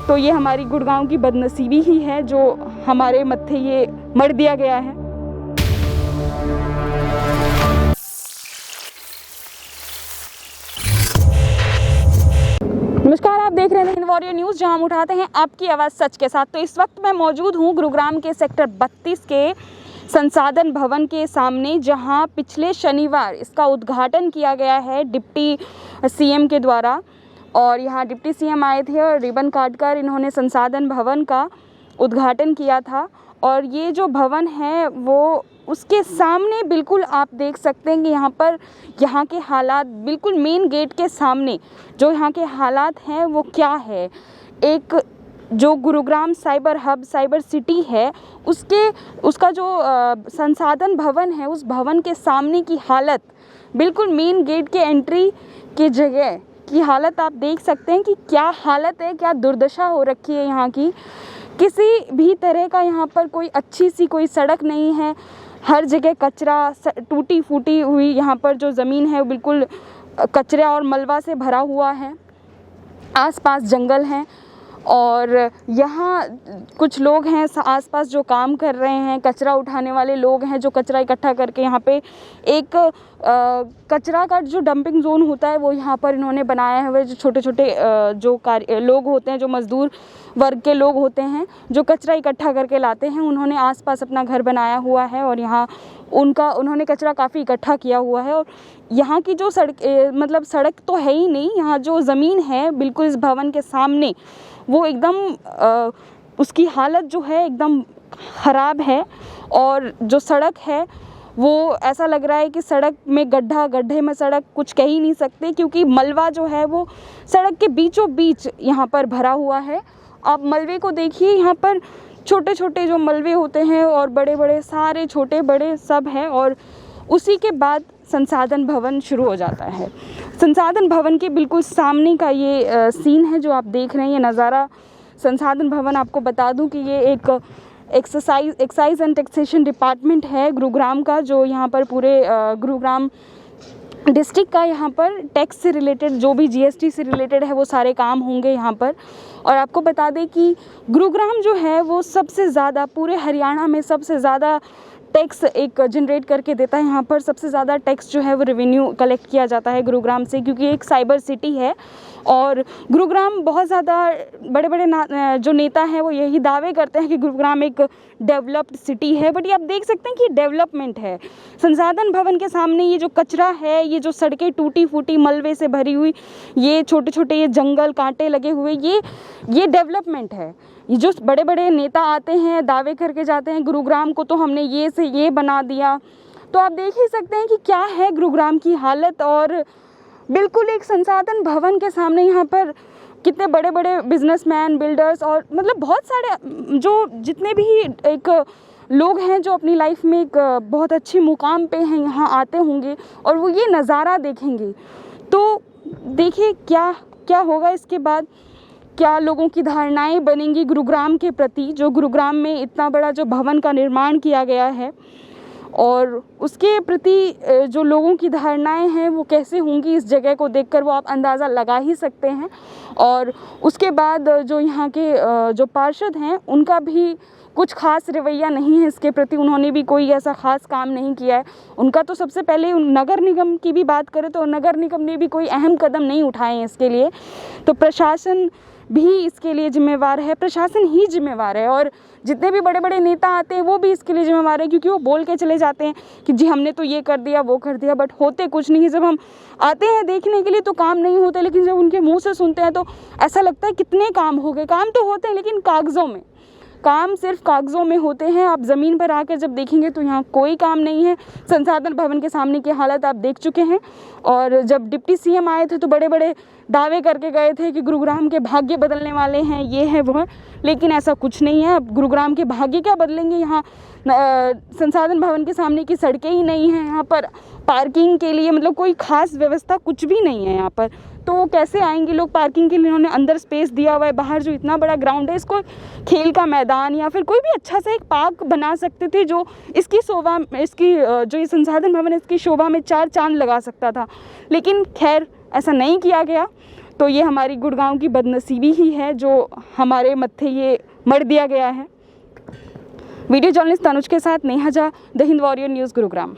तो ये हमारी गुड़गांव की बदनसीबी ही है जो हमारे मत्थे ये मढ़ दिया गया है। नमस्कार, आप देख रहे हैं हिंद वॉरियर न्यूज़, जहां हम उठाते हैं आपकी आवाज़ सच के साथ। तो इस वक्त मैं मौजूद हूं गुरुग्राम के सेक्टर 32 के संसाधन भवन के सामने, जहां पिछले शनिवार इसका उद्घाटन किया गया है डिप्टी सीएम के द्वारा। और यहाँ डिप्टी सीएम आए थे और रिबन काटकर इन्होंने संसाधन भवन का उद्घाटन किया था। और ये जो भवन है वो उसके सामने बिल्कुल आप देख सकते हैं कि यहाँ के हालात बिल्कुल मेन गेट के सामने जो यहाँ के हालात हैं वो क्या है। एक जो Gurugram cyber hub, cyber city है, उसका जो संसाधन भवन है, उस भवन के सामने की हालत, बिल्कुल मेन गेट के एंट्री के जगह की हालत आप देख सकते हैं कि क्या हालत है, क्या दुर्दशा हो रखी है यहाँ की। किसी भी तरह का यहाँ पर कोई अच्छी सी कोई सड़क नहीं है, हर जगह कचरा, टूटी फूटी हुई यहाँ पर जो ज़मीन है वो बिल्कुल कचरा और मलबा से भरा हुआ है। आसपास जंगल हैं और यहाँ कुछ लोग हैं आसपास जो काम कर रहे हैं, कचरा उठाने वाले लोग हैं जो कचरा इकट्ठा करके यहाँ पे एक कचरा का जो डंपिंग जोन होता है वो यहाँ पर इन्होंने बनाया है। जो छोटे छोटे जो लोग होते हैं, जो मज़दूर वर्ग के लोग होते हैं जो कचरा इकट्ठा करके लाते हैं, उन्होंने आसपास अपना घर बनाया हुआ है और यहाँ उन्होंने कचरा काफ़ी इकट्ठा किया हुआ है। और यहाँ की जो सड़क तो है ही नहीं, यहाँ जो ज़मीन है बिल्कुल इस भवन के सामने वो एकदम उसकी हालत जो है एकदम ख़राब है। और जो सड़क है वो ऐसा लग रहा है कि सड़क में गड्ढे में सड़क कुछ कह ही नहीं सकते, क्योंकि मलबा जो है वो सड़क के बीचों बीच यहाँ पर भरा हुआ है। आप मलबे को देखिए, यहाँ पर छोटे छोटे जो मलबे होते हैं और बड़े बड़े, सारे छोटे बड़े सब हैं। और उसी के बाद संसाधन भवन शुरू हो जाता है। संसाधन भवन के बिल्कुल सामने का ये सीन है जो आप देख रहे हैं, ये नज़ारा। संसाधन भवन, आपको बता दूं कि ये एक एक्साइज एंड टैक्सेशन डिपार्टमेंट है गुरुग्राम का, जो यहाँ पर पूरे गुरुग्राम डिस्ट्रिक्ट का यहाँ पर टैक्स से रिलेटेड, जो भी जीएसटी से रिलेटेड है वो सारे काम होंगे यहाँ पर। और आपको बता दें कि गुरुग्राम जो है वो सबसे ज़्यादा पूरे हरियाणा में सबसे ज़्यादा टैक्स एक जनरेट करके देता है। यहाँ पर सबसे ज़्यादा टैक्स जो है वो रेवेन्यू कलेक्ट किया जाता है गुरुग्राम से, क्योंकि एक साइबर सिटी है। और गुरुग्राम बहुत ज़्यादा बड़े बड़े जो नेता हैं वो यही दावे करते हैं कि गुरुग्राम एक डेवलप्ड सिटी है, बट ये आप देख सकते हैं कि डेवलपमेंट है। संसाधन भवन के सामने ये जो कचरा है, ये जो सड़कें टूटी फूटी मलबे से भरी हुई, ये छोटे छोटे ये जंगल कांटे लगे हुए, ये डेवलपमेंट है। ये जो बड़े बड़े नेता आते हैं दावे करके जाते हैं गुरुग्राम को तो हमने ये से ये बना दिया, तो आप देख ही सकते हैं कि क्या है गुरुग्राम की हालत। और बिल्कुल एक संसाधन भवन के सामने यहाँ पर कितने बड़े बड़े बिजनेसमैन, बिल्डर्स और मतलब बहुत सारे जो जितने भी एक लोग हैं जो अपनी लाइफ में एक बहुत अच्छी मुकाम पे हैं, यहाँ आते होंगे और वो ये नज़ारा देखेंगे। तो देखिए क्या होगा इसके बाद, क्या लोगों की धारणाएं बनेंगी गुरुग्राम के प्रति, जो गुरुग्राम में इतना बड़ा जो भवन का निर्माण किया गया है, और उसके प्रति जो लोगों की धारणाएं हैं वो कैसे होंगी इस जगह को देखकर, वो आप अंदाज़ा लगा ही सकते हैं। और उसके बाद जो यहाँ के जो पार्षद हैं उनका भी कुछ खास रवैया नहीं है इसके प्रति, उन्होंने भी कोई ऐसा ख़ास काम नहीं किया है। उनका तो सबसे पहले नगर निगम की भी बात करें तो नगर निगम ने भी कोई अहम कदम नहीं उठाए हैं इसके लिए। तो प्रशासन भी इसके लिए जिम्मेवार है, प्रशासन ही जिम्मेवार है। और जितने भी बड़े बड़े नेता आते हैं वो भी इसके लिए जिम्मेवार है, क्योंकि वो बोल के चले जाते हैं कि जी हमने तो ये कर दिया वो कर दिया, बट होते कुछ नहीं। जब हम आते हैं देखने के लिए तो काम नहीं होते, लेकिन जब उनके मुंह से सुनते हैं तो ऐसा लगता है कितने काम हो गए। काम तो होते हैं लेकिन कागज़ों में, काम सिर्फ कागज़ों में होते हैं। आप ज़मीन पर आकर जब देखेंगे तो यहाँ कोई काम नहीं है। संसाधन भवन के सामने की हालत आप देख चुके हैं। और जब डिप्टी सीएम आए थे तो बड़े बड़े दावे करके गए थे कि गुरुग्राम के भाग्य बदलने वाले हैं, ये है वो है, लेकिन ऐसा कुछ नहीं है। अब गुरुग्राम के भाग्य क्या बदलेंगे, यहाँ संसाधन भवन के सामने की सड़कें ही नहीं हैं, यहाँ पर पार्किंग के लिए मतलब कोई ख़ास व्यवस्था कुछ भी नहीं है यहाँ पर। तो कैसे आएंगे लोग पार्किंग के लिए? इन्होंने अंदर स्पेस दिया हुआ है, बाहर जो इतना बड़ा ग्राउंड है इसको खेल का मैदान या फिर कोई भी अच्छा सा एक पार्क बना सकते थे जो इसकी शोभा, इसकी जो ये संसाधन भवन है इसकी शोभा में चार चांद लगा सकता था, लेकिन खैर ऐसा नहीं किया गया। तो ये हमारी गुड़गांव की बदनसीबी ही है जो हमारे मत्थे ये मर दिया गया है। वीडियो जर्नलिस्ट तनुज के साथ Neha Jha, the Hind warrior news, Gurugram.